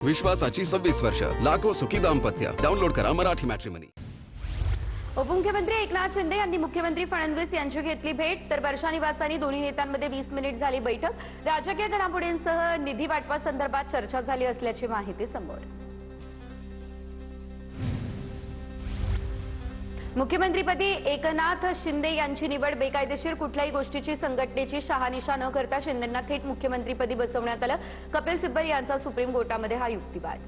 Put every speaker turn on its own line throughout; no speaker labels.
विश्वासाची 26 वर्ष, लाखो सुखी दाम्पत्य. डाउनलोड करा मराठी मॅट्रिमनी.
उपमुख्यमंत्री एकनाथ शिंदे यांनी मुख्यमंत्री फडणवीस यांची घेतली भेट. तर वर्षा निवासानी दोन्ही नेत्यांमध्ये 20 मिनिट झाली बैठक. राजकीय घडामोडींसह निधी वाटपासंदर्भात चर्चा झाली असल्याची माहिती समोर. मुख्यमंत्रीपदी एकनाथ शिंदे यांची निवड बेकायदेशीर कुठल्याही गोष्टीची संघटनेची शहानिशा न करता शिंदेंना थेट मुख्यमंत्रीपदी बसवण्यात आलं. कपिल सिब्बल यांचा सुप्रीम कोर्टामध्ये हा युक्तिवाद.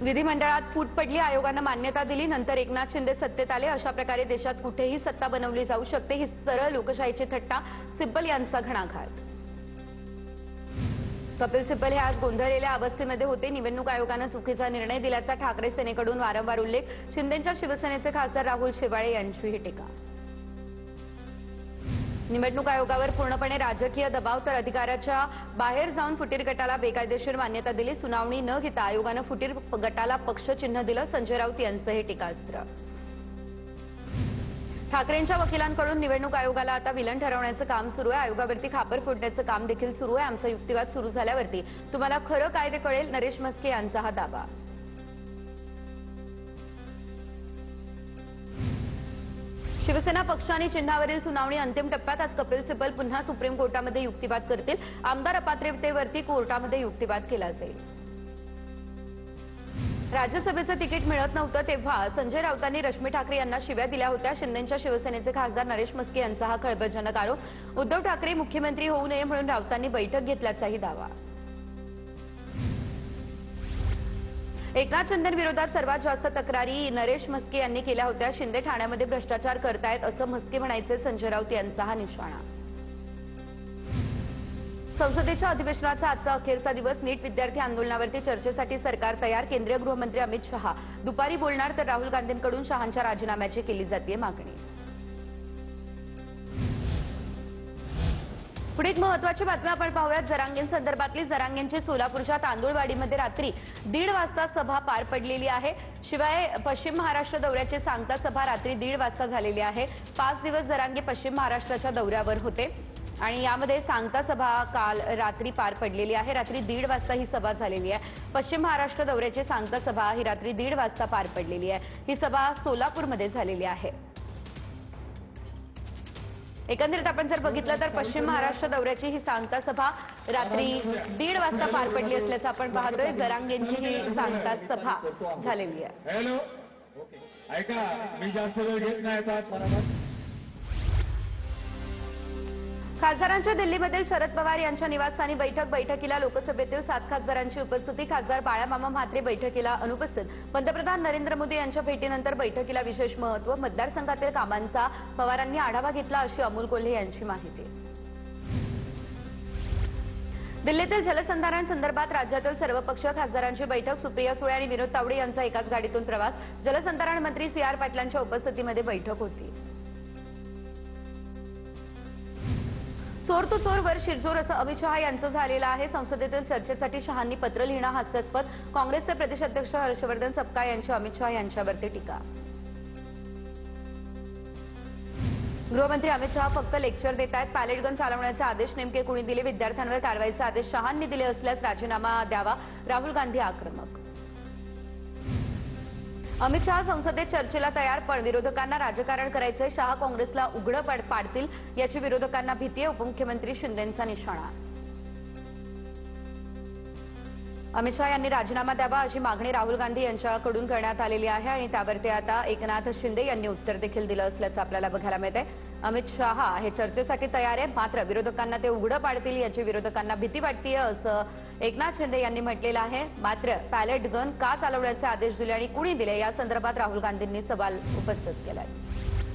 विधिमंडळात फूट पडली, आयोगानं मान्यता दिली, नंतर एकनाथ शिंदे सत्तेत आले. अशा प्रकारे देशात कुठेही सत्ता बनवली जाऊ शकते, ही सरळ लोकशाहीची थट्टा. सिब्बल यांचा घणाघात. कपिल सिब्बल हे आज गोंधळलेल्या अवस्थेमध्ये होते. निवडणूक आयोगानं चुकीचा निर्णय दिल्याचा ठाकरे सेनेकडून वारंवार उल्लेख. शिंदेंच्या शिवसेनेचे खासदार राहुल शेवाळे यांचीही टीका. निवडणूक आयोगावर पूर्णपणे राजकीय दबाव, तर अधिकाराच्या बाहेर जाऊन फुटीर गटाला बेकायदेशीर मान्यता दिली. सुनावणी न घेता आयोगानं फुटीर गटाला पक्ष चिन्ह दिलं. संजय राऊत यांचं हे टीकास्त्र. ठाकरेंच्या वकिलांकडून निवडणूक आयोगाला आता विलन ठरवण्याचं काम सुरू आहे. आयोगावरती खापर फोडण्याचं काम देखील सुरू आहे. आमचा युक्तिवाद सुरू झाल्यावरती तुम्हाला खरं कायदे कळेल, नरेश म्हस्के यांचा हा दावा. शिवसेना पक्ष आणि चिन्हावरील सुनावणी अंतिम टप्प्यात. आज कपिल सिब्बल पुन्हा सुप्रीम कोर्टामध्ये युक्तिवाद करतील. आमदार अपात्रतेवरती कोर्टामध्ये युक्तिवाद केला जाईल. राज्यसभेचं तिकीट मिळत नव्हतं तेव्हा संजय राऊतांनी रश्मी ठाकरे यांना शिव्या दिल्या होत्या. शिंदेच्या शिवसेनेचे खासदार नरेश म्हस्के यांचा हा खळबळजनक आरोप. उद्धव ठाकरे मुख्यमंत्री होऊ नये म्हणून राऊतांनी बैठक घेतल्याचाही दावा. एकनाथ शिंदेंविरोधात सर्वात जास्त तक्रारी नरेश म्हस्के यांनी केल्या होत्या. शिंदे ठाण्यामध्ये भ्रष्टाचार करतायत असं म्हस्के म्हणायचे. संजय राऊत यांचा हा निशाणा. संसदेच्या अधिवेशनाचा आजचा अखेरचा दिवस. नीट विद्यार्थी आंदोलनावरती चर्चेसाठी सरकार तयार. केंद्रीय गृहमंत्री अमित शहा दुपारी बोलणार, तर राहुल गांधींकडून शहांच्या राजीनाम्याची केली जाते मागणी. पुढे एक महत्त्वाची बातमी आपण पाहूयात. जरांगेंसंदर्भातली. जरांगेंची सोलापूरच्या तांदूळवाडीमध्ये रात्री 1:30 वाजता सभा पार पडलेली आहे. शिवाय पश्चिम महाराष्ट्र दौऱ्याची सांगता सभा रात्री 1:30 वाजता झालेली आहे. 5 दिवस जरांगे पश्चिम महाराष्ट्राच्या दौऱ्यावर होते आणि यामध्ये सांगता सभा काल रात्री पार पडलेली आहे. रात्री 1:30 वाजता ही सभा झालेली आहे. पश्चिम महाराष्ट्र दौऱ्याची सांगता सभा ही रात्री 1:30 वाजता पार पडलेली आहे. ही सभा सोलापूरमध्ये झालेली आहे. एकंदरीत आपण जर बघितलं तर पश्चिम महाराष्ट्र दौऱ्याची ही सांगता सभा रात्री 1:30 वाजता पार पडली असल्याचं आपण पाहतोय. जरांगेंची ही सांगता सभा झालेली आहे.
हॅलो, ऐका, मी जास्त वेळ घेत नाही.
खासदारांच्या दिल्लीमधील शरद पवार यांच्या निवासस्थानी बैठक. बैठकीला लोकसभेतील 7 खासदारांची उपस्थिती. खासदार बाळामामा म्हात्रे बैठकीला अनुपस्थित. पंतप्रधान नरेंद्र मोदी यांच्या भेटीनंतर बैठकीला विशेष महत्त्व. मतदारसंघातील कामांचा पवारांनी आढावा घेतला अशी अमोल कोल्हे यांची माहिती. दिल्लीतील जलसंधारण संदर्भात राज्यातील सर्वपक्ष खासदारांची बैठक. सुप्रिया सुळे आणि विनोद तावडे यांचा एकाच गाडीतून प्रवास. जलसंधारण मंत्री CR पाटलांच्या उपस्थितीमध्ये बैठक होती. चोर तो चोर वर शिरजोर असं अमित शहा यांचं झालेलं आहे. संसदेतील चर्चेसाठी शहांनी पत्र लिहिणं हास्यास्पद. काँग्रेसचे प्रदेशाध्यक्ष हर्षवर्धन सपकाळ यांची अमित शहा यांच्यावरती टीका. गृहमंत्री अमित शहा फक्त लेक्चर देत आहेत. पॅलेट गन चालवण्याचे आदेश नेमके कुणी दिले? विद्यार्थ्यांवर कारवाईचे आदेश शहांनी दिले असल्यास राजीनामा द्यावा. राहुल गांधी आक्रमक. अमित शहा संसदेत चर्चेला तयार, पण विरोधकांना राजकारण करायचंय. शहा काँग्रेसला उघडं पाडतील याची विरोधकांना भीती आहे. उपमुख्यमंत्री शिंदेंचा निशाणा. अमित शहा यांनी राजीनामा द्यावा अशी मागणी राहुल गांधी यांच्याकडून करण्यात आलेली आहे आणि त्यावरती आता एकनाथ शिंदे यांनी उत्तर देखील दिलं असल्याचं आपल्याला बघायला मिळतंय. अमित शहा हे चर्चेसाठी तयार आहे, मात्र विरोधकांना ते उघडं पाडतील याची विरोधकांना भीती वाटतेय असं एकनाथ शिंदे यांनी म्हटलेलं आहे. मात्र पॅलेट गन का चालवण्याचे आदेश दिले आणि कुणी दिले या संदर्भात राहुल गांधींनी सवाल उपस्थित केलाय.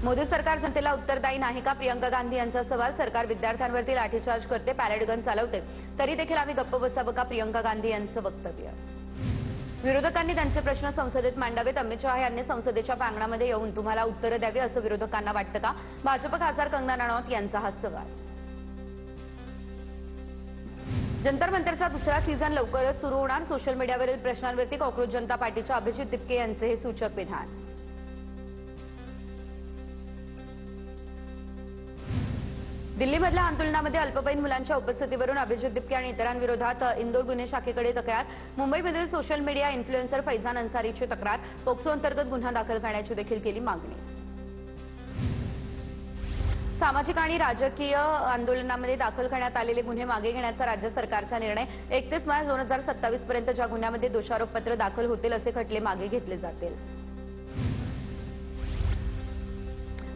मोदी सरकार जनतेला उत्तरदायी नाही का? प्रियंका गांधी यांचा सवाल. सरकार विद्यार्थ्यांवरती लाठीचार्ज करते, पॅलेट गन चालवते, तरी देखील आम्ही गप्प बसावं का? प्रियंका गांधी यांचं वक्तव्य. विरोधकांनी त्यांचे प्रश्न संसदेत मांडावेत. अमित शहा यांनी संसदेच्या प्रांगणामध्ये येऊन तुम्हाला उत्तरं द्यावी असं विरोधकांना वाटतं का? भाजप खासदार कंगना राणौत यांचा हा सवाल. जंतर मंतरचा दुसरा सीझन लवकरच सुरू होणार. सोशल मीडियावरील प्रश्नांवरती कॉक्रोच जनता पार्टीच्या अभिजित तिपके यांचे हे सूचक विधान. दिल्लीमधल्या आंदोलनामध्ये अल्पवयीन मुलांच्या उपस्थितीवरून अभिजित दिपके आणि इतरांविरोधात इंदोर गुन्हे शाखेकडे तक्रार. मुंबईमधील सोशल मीडिया इन्फ्लुएन्सर फैजान अन्सारीची तक्रार. पोक्सो अंतर्गत गुन्हा दाखल करण्याची देखील केली मागणी. सामाजिक आणि राजकीय आंदोलनामध्ये दाखल करण्यात आलेले गुन्हे मागे घेण्याचा राज्य सरकारचा निर्णय. 31 मार्च 2027 पर्यंत ज्या गुन्ह्यामध्ये दोषारोपपत्र दाखल होतील असे खटले मागे घेतले जातील.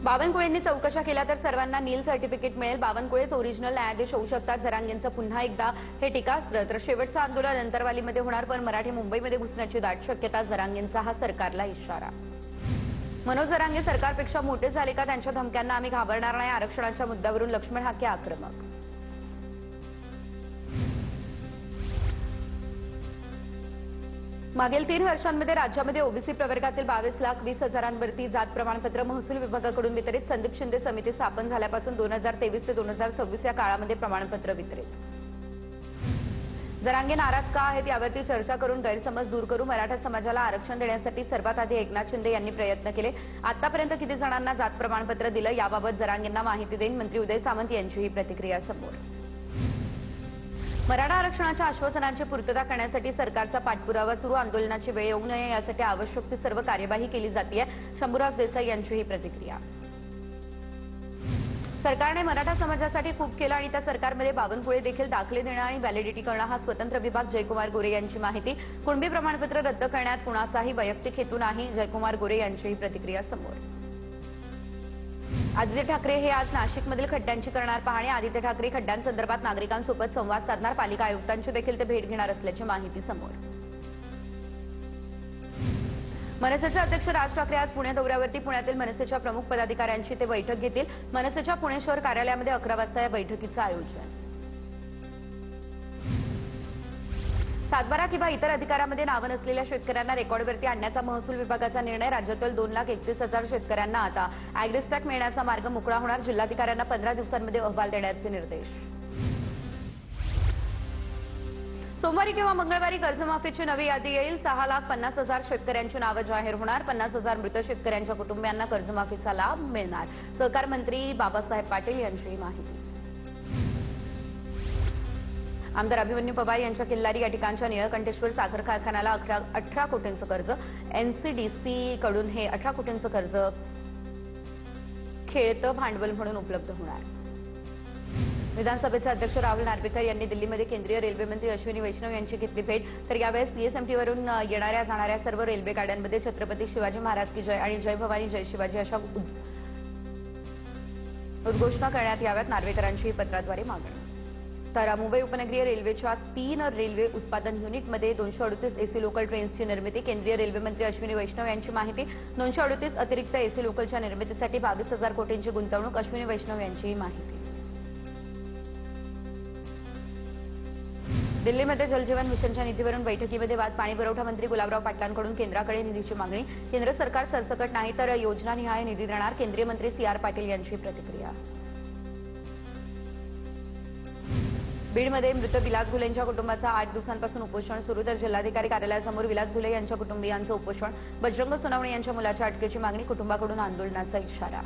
बावनकुळेंनी चौकशा केल्या तर सर्वांना नील सर्टिफिकेट मिळेल. बावनकुळेच ओरिजिनल न्यायाधीश होऊ शकतात. जरांगेंचं पुन्हा एकदा हे टीकास्त्र. तर शेवटचं आंदोलन अंतरवालीमध्ये होणार, पण मराठी मुंबईमध्ये घुसण्याची दाट शक्यता. जरांगेंचा हा सरकारला इशारा. मनोज जरांगे सरकारपेक्षा मोठे झाले का? त्यांच्या धमक्यांना आम्ही घाबरणार नाही. आरक्षणाच्या मुद्द्यावरून लक्ष्मण हाके आक्रमक. मागील 3 वर्षांमध्ये राज्यामध्ये ओबीसी प्रवर्गातील 22,20,000 जात प्रमाणपत्र महसूल विभागाकडून वितरित. संदीप शिंदे समिती स्थापन झाल्यापासून 2023 ते 2026 या काळामध्ये प्रमाणपत्र वितरित. जरांगे नाराज का आहेत यावरती चर्चा करून गैरसमज दूर करू. मराठा समाजाला आरक्षण देण्यासाठी सर्वात आधी एकनाथ शिंदे यांनी प्रयत्न केले. आतापर्यंत किती जणांना जात प्रमाणपत्र दिलं याबाबत जरांगेंना माहिती देईन. मंत्री उदय सामंत यांची ही प्रतिक्रिया समोर. मराठा आरक्षणाच्या आश्वासनांची पूर्तता करण्यासाठी सरकारचा पाठपुरावा सुरू. आंदोलनाची वेळ येऊ नये यासाठी आवश्यक ती सर्व कार्यवाही केली जाते. शंभूराज देसाई यांची ही प्रतिक्रिया. सरकारने मराठा समाजासाठी खूप केलं आणि त्या सरकारमध्ये बावनकुळे देखील दाखले देणं आणि व्हॅलिडिटी करणं हा स्वतंत्र विभाग. जयकुमार गोरे यांची माहिती. कुणबी प्रमाणपत्र रद्द करण्यात कुणाचाही वैयक्तिक हेतू नाही. जयकुमार गोरे यांची ही प्रतिक्रिया समोर. आदित्य ठाकरे हे आज नाशिकमधील खड्ड्यांची करणार पाहणी. आदित्य ठाकरे खड्ड्यांसंदर्भात नागरिकांसोबत संवाद साधणार. पालिका आयुक्तांची देखील ते भेट घेणार असल्याची माहिती समोर. मनसेचे अध्यक्ष राज ठाकरे आज पुणे दौऱ्यावरती. पुण्यातील मनसेच्या प्रमुख पदाधिकाऱ्यांची ते बैठक घेतील. मनसेच्या पुणे शहर कार्यालयामध्ये 11 वाजता या बैठकीचं आयोजन. सातबारा किंवा इतर अधिकारामध्ये नावं नसलेल्या शेतकऱ्यांना रेकॉर्डवरती आणण्याचा महसूल विभागाचा निर्णय. राज्यातील 2,31,000 शेतकऱ्यांना आता अॅग्रिस्टॅक मिळण्याचा मार्ग मोकळा होणार. जिल्हाधिकाऱ्यांना 15 दिवसांमध्ये अहवाल देण्याचे निर्देश. सोमवारी किंवा मंगळवारी कर्जमाफीची नवी यादी येईल. 6,50,000 शेतकऱ्यांची नावं जाहीर होणार. 50,000 मृत शेतकऱ्यांच्या कुटुंबियांना कर्जमाफीचा लाभ मिळणार. सहकार मंत्री बाबासाहेब पाटील यांची माहिती. आमदार अभिमन्यू पवार यांच्या किल्लारी या ठिकाणच्या निळकंठेश्वर साखर कारखान्याला 18 कोटींचं कर्ज. एनसीडीसी कडून हे 18 कोटींचं कर्ज खेळतं भांडवल म्हणून उपलब्ध होणार. विधानसभेचे अध्यक्ष राहुल नार्वेकर यांनी दिल्लीमध्ये केंद्रीय रेल्वे मंत्री अश्विनी वैष्णव यांची घेतली भेट. तर यावेळेस सीएसएमटीवरून येणाऱ्या जाणाऱ्या सर्व रेल्वे गाड्यांमध्ये छत्रपती शिवाजी महाराज की जय आणि जय भवानी जय शिवाजी अशा उद्घोषणा करण्यात याव्यात. नार्वेकरांची पत्राद्वारे मागणी. तर मुंबई उपनगरीय रेल्वेच्या 3 रेल्वे उत्पादन युनिटमध्ये 238 एसी लोकल ट्रेन्सची निर्मिती. केंद्रीय रेल्वे मंत्री अश्विनी वैष्णव यांची माहिती. 238 अतिरिक्त एसी लोकलच्या निर्मितीसाठी 22,000 कोटींची गुंतवणूक. अश्विनी वैष्णव यांची माहिती. दिल्लीमध्ये जलजीवन मिशनच्या निधीवरून बैठकीमध्ये वाद. पाणी पुरवठा मंत्री गुलाबराव पाटलांकडून केंद्राकडे निधीची मागणी. केंद्र सरकार सरसकट नाही तर योजनानिहाय निधी देणार. केंद्रीय मंत्री CR पाटील यांची प्रतिक्रिया. बीडमध्ये मृत विलास घुलेंच्या कुटुंबाचा 8 दिवसांपासून उपोषण सुरू. तर जिल्हाधिकारी कार्यालयासमोर विलास घुले यांच्या कुटुंबियांचं उपोषण. बजरंग सोनवणे यांच्या मुलाच्या अटकेची मागणी. कुटुंबाकडून आंदोलनाचा इशारा.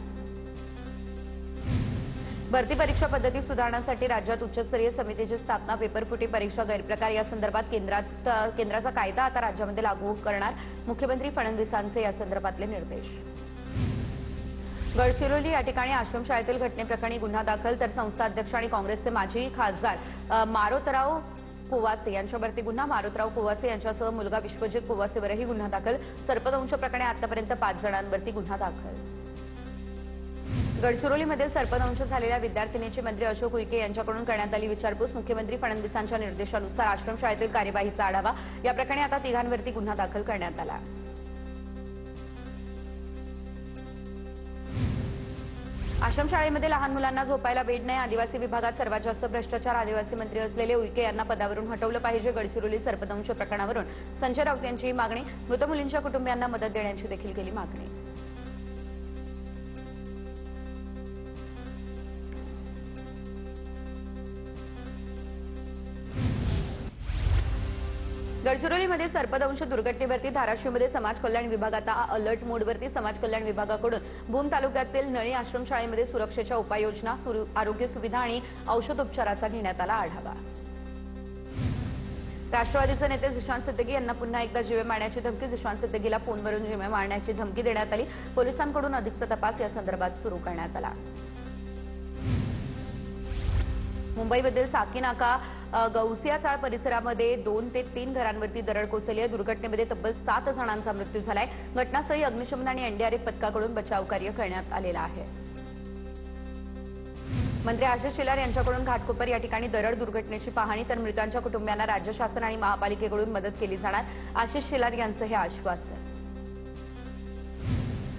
भरती परीक्षा पद्धती सुधारण्यासाठी राज्यात उच्चस्तरीय समितीची स्थापना. पेपरफुटी परीक्षा गैरप्रकार या संदर्भात केंद्राचा कायदा आता राज्यामध्ये लागू करणार. मुख्यमंत्री फडणवीसांचे या संदर्भातले निर्देश. गडचिरोली या ठिकाणी आश्रमशाळेतील घटनेप्रकरणी गुन्हा दाखल. तर संस्था अध्यक्ष आणि काँग्रेसचे माजी खासदार मारोतराव कुवासे यांच्यावरती गुन्हा. मारोतराव कुवासे यांच्यासह मुलगा विश्वजित कुवासेवरही गुन्हा दाखल. सर्पदंश प्रकरणी आतापर्यंत 5 जणांवरती गुन्हा दाखल. गडचिरोलीमधील सर्पदंश झालेल्या विद्यार्थिनीची मंत्री अशोक उईके यांच्याकडून करण्यात आली विचारपूस. मुख्यमंत्री फडणवीसांच्या निर्देशानुसार आश्रमशाळेतील कार्यवाहीचा आढावा. या प्रकरणी आता 3घांवरती गुन्हा दाखल करण्यात आला. आश्रमशाळेमध्ये लहान मुलांना झोपायला बेड नाही. आदिवासी विभागात सर्वात जास्त भ्रष्टाचार. आदिवासी मंत्री असलेले उईके यांना पदावरून हटवलं पाहिजे. गडचिरोली सर्पदंश प्रकरणावरून संजय राऊत यांची मागणी. मृत मुलींच्या कुटुंबियांना मदत देण्याची देखील केली मागणी. गडचिरोलीमध्ये सर्पदंश दुर्घटनेवरती धाराशिवमध्ये समाज कल्याण विभाग आता अलर्ट मोडवरती. समाज कल्याण विभागाकडून भूम तालुक्यातील नळी आश्रमशाळेमध्ये सुरक्षेच्या उपाययोजना, आरोग्य सुविधा आणि औषधोपचाराचा घेण्यात आला आढावा. राष्ट्रवादीचे नेते जिशान सिद्दीकी यांना पुन्हा एकदा जीवे मारण्याची धमकी. जिशान सिद्दीकीला फोनवरून जीवे मारण्याची धमकी देण्यात आली. पोलिसांकडून अधिकचा तपास या संदर्भात सुरू करण्यात आला. मुंबईमधील साकीनाका गौसिया चाळ परिसरामध्ये 2 ते 3 घरांवरती दरड कोसळली आहे. दुर्घटनेमध्ये तब्बल 7 जणांचा मृत्यू झालाय. घटनास्थळी अग्निशमन आणि एनडीआरएफ पथकाकडून बचाव कार्य करण्यात आलेलं आहे. मंत्री आशिष शेलार यांच्याकडून घाटकोपर या ठिकाणी दरड दुर्घटनेची पाहणी, तर मृतांच्या कुटुंबियांना राज्य शासन आणि महापालिकेकडून मदत केली जाणार. आशिष शेलार यांचं हे आश्वासन.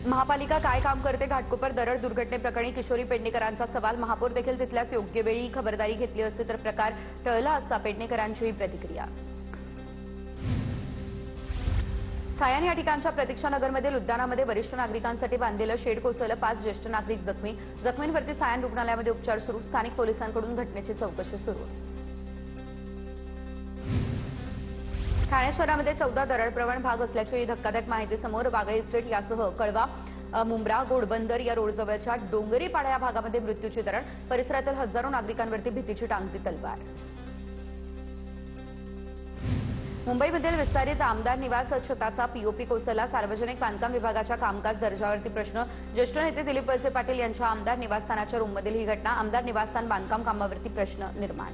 महापालिका काय काम करते? घाटकोपर दरड दुर्घटनेप्रकरणी किशोरी पेडणेकरांचा सवाल. महापौर देखील तिथल्याच योग्य वेळी खबरदारी घेतली असती तर प्रकार टळला असता, पेडणेकरांची ही प्रतिक्रिया. सायन या ठिकाणच्या प्रतीक्षानगरमधील उद्यानामध्ये वरिष्ठ नागरिकांसाठी बांधलेलं शेड कोसळलं. 5 ज्येष्ठ नागरिक जखमी. जखमींवरती सायन रुग्णालयामध्ये उपचार सुरू. स्थानिक पोलिसांकडून घटनेची चौकशी सुरू. ठाणे शहरामध्ये 14 दरडप्रवण भाग असल्याची धक्कादायक माहिती समोर. वागळे इस्टेट यासह कळवा, मुंब्रा, घोडबंदर या रोडजवळच्या डोंगरी पाडा या भागामध्ये मृत्यूची दरड. परिसरातील हजारो नागरिकांवरती भीतीची टांगती तलवार. मुंबईमधील विस्तारित आमदार निवास छताचा पीओपी कोसळला. सार्वजनिक बांधकाम विभागाच्या कामकाज दर्जावरती प्रश्न. ज्येष्ठ नेते दिलीप वळसे पाटील यांच्या आमदार निवासस्थानाच्या रूममधील ही घटना. आमदार निवासस्थान बांधकाम कामावरती प्रश्न निर्माण.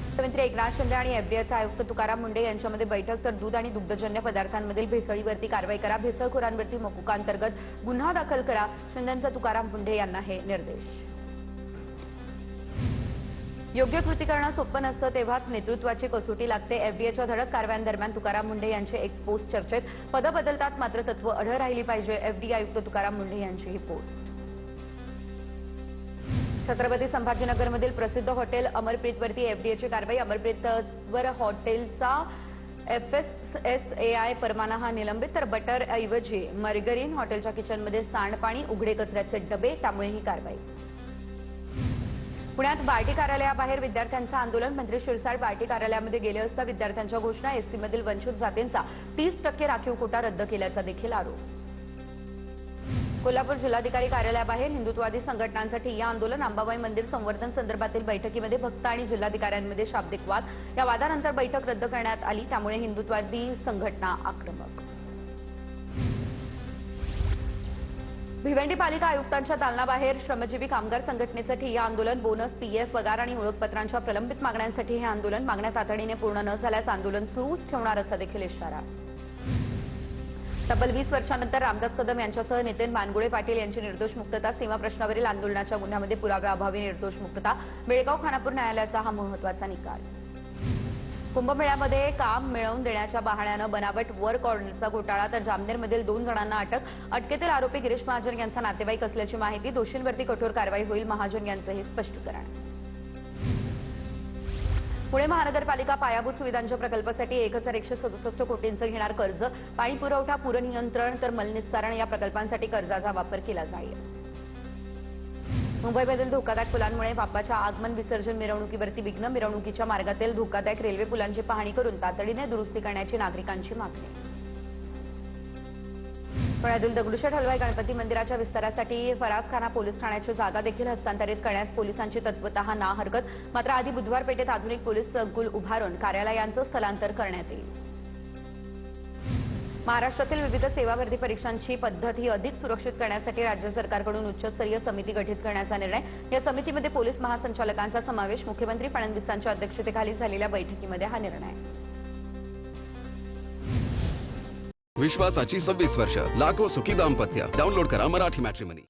मुख्यमंत्री एकनाथ शिंदे आणि एफडीएचे आयुक्त तुकाराम मुंढे यांच्यामध्ये बैठक. तर दूध आणि दुग्धजन्य पदार्थांमधील भेसळीवरती कारवाई करा. भेसळखोरांवरती मोकुका अंतर्गत गुन्हा दाखल करा. शिंदेंचा तुकाराम मुंढे यांना हे निर्देश. योग्य कृती करणं सोपं नसतं, तेव्हा नेतृत्वाची कसोटी लागते. एफडीएच्या धडक कारवायांदरम्यान तुकाराम मुंढे यांचे एक्सपोस्ट चर्चेत. पदं बदलतात मात्र तत्व अढळ राहिली पाहिजे. एफडी आयुक्त तुकाराम मुंढे यांची ही पोस्ट. छत्रपती संभाजीनगरमधील प्रसिद्ध हॉटेल अमरप्रीतवरती एफडीएची कारवाई. अमरप्रीतवर हॉटेलचा FSSAI परवाना हा निलंबित. तर बटर ऐवजी मर्गरीन. हॉटेलच्या किचनमध्ये सांडपाणी, उघडे कचऱ्याचे डबे, त्यामुळे ही कारवाई. पुण्यात बार्टी कार्यालयाबाहेर विद्यार्थ्यांचं आंदोलन. मंत्री शिरसाट बार्टी कार्यालयामध्ये गेले असता विद्यार्थ्यांच्या घोषणा. एससीमधील वंचित जातींचा 30% राखीव कोटा रद्द केल्याचा देखील आरोप. कोल्हापूर जिल्हाधिकारी कार्यालयाबाहेर हिंदुत्ववादी संघटनांचं या आंदोलन. अंबाबाई मंदिर संवर्धन संदर्भातील बैठकीमध्ये भक्त आणि जिल्हाधिकाऱ्यांमध्ये शाब्दिक वाद. या वादानंतर बैठक रद्द करण्यात आली. त्यामुळे हिंदुत्ववादी संघटना आक्रमक. भिवंडी पालिका आयुक्तांच्या दालनाबाहेर श्रमजीवी कामगार संघटनेचं ठिय्या आंदोलन. बोनस, पीएफ, पगार आणि ओळखपत्रांच्या प्रलंबित मागण्यांसाठी हे आंदोलन. मागण्या तातडीने पूर्ण न झाल्यास आंदोलन सुरूच ठेवणार असा देखील इशारा. तब्बल 20 वर्षांनंतर रामदास कदम यांच्यासह नितीन मानगुळे पाटील यांची निर्दोष मुक्तता. सीमा प्रश्नावरील आंदोलनाच्या गुन्ह्यामध्ये पुराव्याअभावी निर्दोष मुक्तता. बेळगाव खानापूर न्यायालयाचा हा महत्त्वाचा निकाल. कुंभमेळ्यामध्ये काम मिळवून देण्याच्या बहाण्यानं बनावट वर्क ऑर्डरचा घोटाळा. तर जामनेरमधील 2 जणांना अटक. अटकेतील आरोपी गिरीश महाजन यांचा नातेवाईक असल्याची माहिती. दोषींवरती कठोर कारवाई होईल, महाजन यांचं हे स्पष्टीकरण. पुणे महानगरपालिका पायाभूत सुविधांच्या प्रकल्पासाठी 1167 कोटींचं घेणार कर्ज. पाणी पुरवठा, पूरनियंत्रण तर मलनिस्सारण या प्रकल्पांसाठी कर्जाचा वापर केला जाईल. मुंबईमधील धोकादायक पुलांमुळे बाप्पाच्या आगमन विसर्जन मिरवणुकीवरती विघ्न. मिरवणुकीच्या मार्गातील धोकादायक रेल्वे पुलांची पाहणी करून तातडीने दुरुस्ती करण्याची नागरिकांची मागणी. पुण्यातील दगडूशेठ हलवाई गणपती मंदिराच्या विस्तारासाठी फरासखाना पोलीस ठाण्याची जागा देखील हस्तांतरित करण्यास पोलिसांची तत्वतः ना हरकत. मात्र आधी बुधवार पेठेत आधुनिक पोलीस संकुल उभारून कार्यालयांचं स्थलांतर करण्यात येईल. महाराष्ट्रातील विविध सेवा भरती परीक्षांची पद्धत ही अधिक सुरक्षित करण्यासाठी राज्य सरकारकडून उच्चस्तरीय समिती गठीत करण्याचा निर्णय. या समितीमध्ये पोलीस महासंचालकांचा समावेश. मुख्यमंत्री फडणवीसांच्या अध्यक्षतेखाली झालेल्या बैठकीमध्ये हा निर्णय.
विश्वासाची 26 वर्ष. लाखो सुखी दाम्पत्य. डाउनलोड करा मराठी मॅट्रिमनी.